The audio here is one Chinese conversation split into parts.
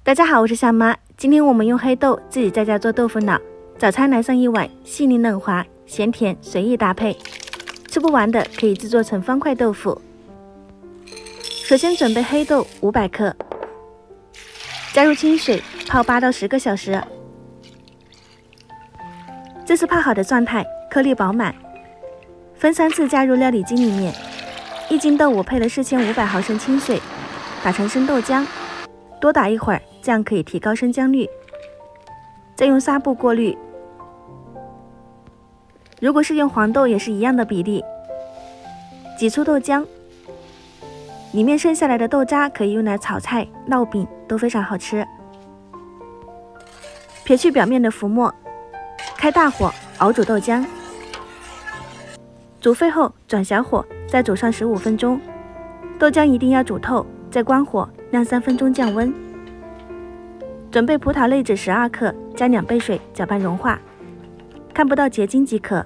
大家好，我是小妈。今天我们用黑豆自己在家做豆腐脑，早餐来上一碗，细腻嫩滑，咸甜随意搭配。吃不完的可以制作成方块豆腐。首先准备黑豆500克，加入清水泡8到10个小时。这是泡好的状态，颗粒饱满。分3次加入料理精里面。1斤豆我配了4500毫升清水，打成生豆浆，多打一会儿，这样可以提高生姜率。再用纱布过滤。如果是用黄豆也是一样的比例。挤出豆浆，里面剩下来的豆渣可以用来炒菜、烙饼，都非常好吃。撇去表面的浮沫，开大火熬煮豆浆。煮沸后转小火，再煮上15分钟。豆浆一定要煮透，再关火晾3分钟降温。准备葡萄类脂12克，加2杯水搅拌融化，看不到结晶即可。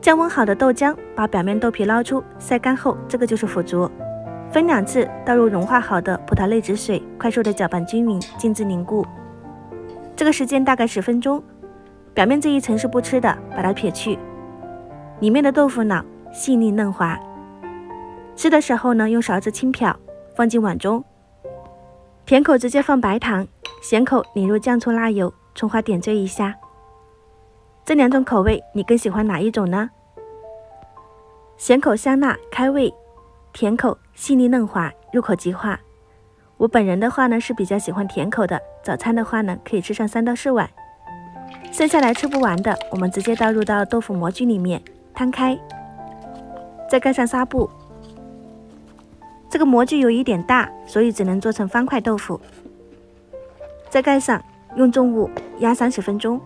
降温好的豆浆，把表面豆皮捞出，晒干后，这个就是腐竹。分2次倒入融化好的葡萄类脂水，快速的搅拌均匀，静置凝固。这个时间大概10分钟。表面这一层是不吃的，把它撇去。里面的豆腐脑细腻嫩滑。吃的时候呢，用勺子轻瞟，放进碗中。甜口直接放白糖，咸口淋入酱醋辣油，葱花点缀一下。这2种口味你更喜欢哪一种呢？咸口香辣开胃，甜口细腻嫩滑，入口即化。我本人的话呢是比较喜欢甜口的，早餐的话呢可以吃上3到4碗。剩下来吃不完的，我们直接倒入到豆腐模具里面，摊开，再盖上纱布。这个模具有一点大，所以只能做成方块豆腐。再盖上，用重物压30分钟。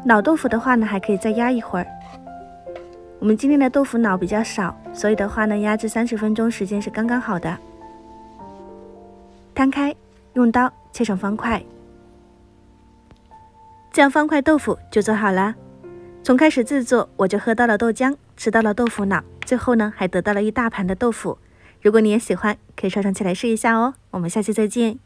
老豆腐的话呢，还可以再压一会儿。我们今天的豆腐脑比较少，所以的话呢，压制30分钟时间是刚刚好的。摊开，用刀切成方块。这样方块豆腐就做好了。从开始制作我就喝到了豆浆，吃到了豆腐脑，最后呢还得到了一大盘的豆腐。如果你也喜欢，可以收藏起来试一下哦。我们下期再见。